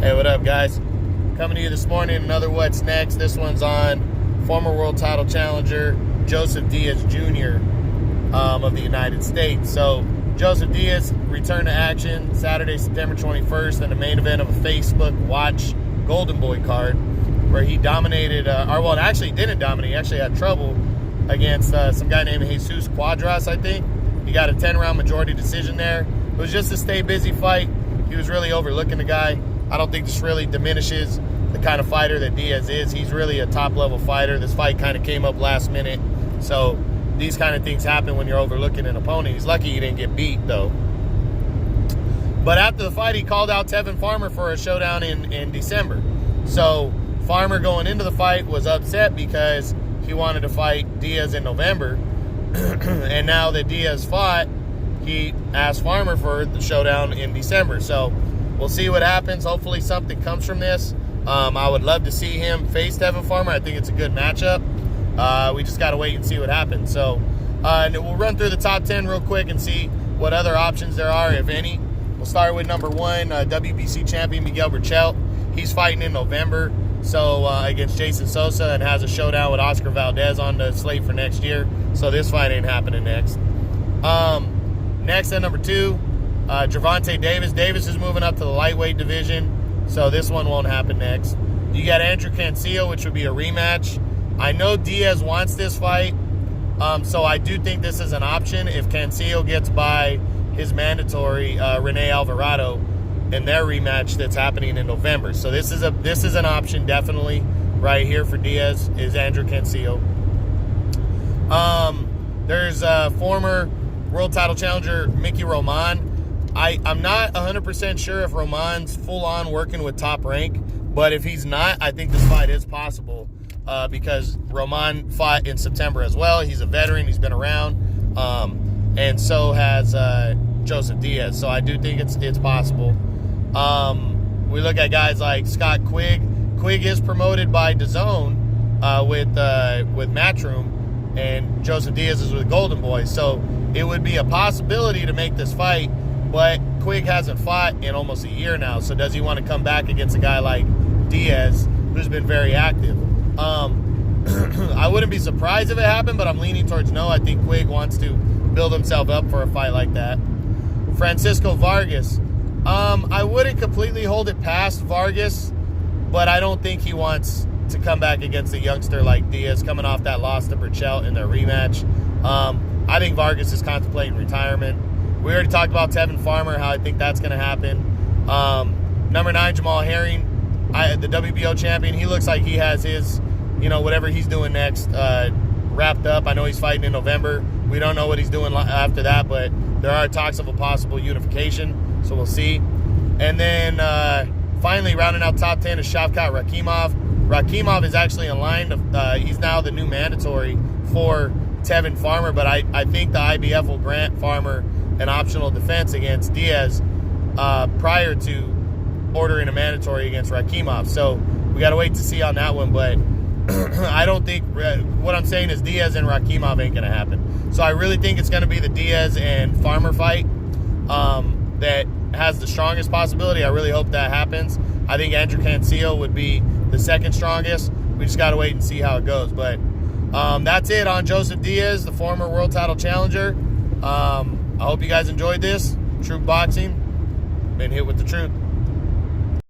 Hey, what up, guys? Coming to you this morning, another What's Next. This one's on former world title challenger Joseph Diaz Jr. Of the United States. So, Joseph Diaz returned to action Saturday, September 21st in the main event of a Facebook Watch Golden Boy card where he dominated, actually didn't dominate. He actually had trouble against some guy named Jesus Cuadras, I think. He got a 10-round majority decision there. It was just a stay busy fight. He was really overlooking the guy. I don't think this really diminishes the kind of fighter that Diaz is. He's really a top-level fighter. This fight kind of came up last minute. So these kind of things happen when you're overlooking an opponent. He's lucky he didn't get beat, though. But after the fight, he called out Tevin Farmer for a showdown in December. So Farmer going into the fight was upset because he wanted to fight Diaz in November. And now that Diaz fought, he asked Farmer for the showdown in December. So we'll see what happens. Hopefully something comes from this. I would love to see him face Tevin Farmer. I think it's a good matchup. We just got to wait and see what happens. So and we'll run through the top 10 real quick and see what other options there are, if any. We'll start with number 1, WBC champion Miguel Berchelt. He's fighting in November, so against Jason Sosa, and has a showdown with Oscar Valdez on the slate for next year. So this fight ain't happening next. Next at number 2, Gervonta Davis. Davis is moving up to the lightweight division, so this one won't happen next. You got Andrew Cancio, which would be a rematch. I know Diaz wants this fight, so I do think this is an option if Cancio gets by his mandatory Rene Alvarado in their rematch that's happening in November. So this is an option definitely right here for Diaz, is Andrew Cancio. There's former world title challenger Mickey Roman. I'm not 100% sure if Roman's full-on working with Top Rank, but if he's not, I think this fight is possible because Roman fought in September as well. He's a veteran. He's been around. And so has Joseph Diaz. So I do think it's possible. We look at guys like Scott Quigg. Quigg is promoted by DAZN with Matchroom, and Joseph Diaz is with Golden Boys. So it would be a possibility to make this fight, but Quigg hasn't fought in almost a year now. So does he want to come back against a guy like Diaz, who's been very active? I wouldn't be surprised if it happened, but I'm leaning towards no. I think Quigg wants to build himself up for a fight like that. Francisco Vargas. I wouldn't completely hold it past Vargas, but I don't think he wants to come back against a youngster like Diaz coming off that loss to Berchelt in their rematch. I think Vargas is contemplating retirement. We already talked about Tevin Farmer, how I think that's going to happen. Number 9, Jamal Herring, the WBO champion. He looks like he has his, whatever he's doing next wrapped up. I know he's fighting in November. We don't know what he's doing after that, but there are talks of a possible unification, so we'll see. And then finally, rounding out top 10 is Shavkat Rakhimov. Rakhimov is actually in line. He's now the new mandatory for Tevin Farmer, but I think the IBF will grant Farmer an optional defense against Diaz prior to ordering a mandatory against Rakhimov. So we got to wait to see on that one, but I don't think, what I'm saying is Diaz and Rakhimov ain't going to happen. So I really think it's going to be the Diaz and Farmer fight that has the strongest possibility. I really hope that happens. I think Andrew Cancio would be the second strongest. We just got to wait and see how it goes. But that's it on Joseph Diaz, the former world title challenger. I hope you guys enjoyed this. Truth Boxing. Been hit with the truth.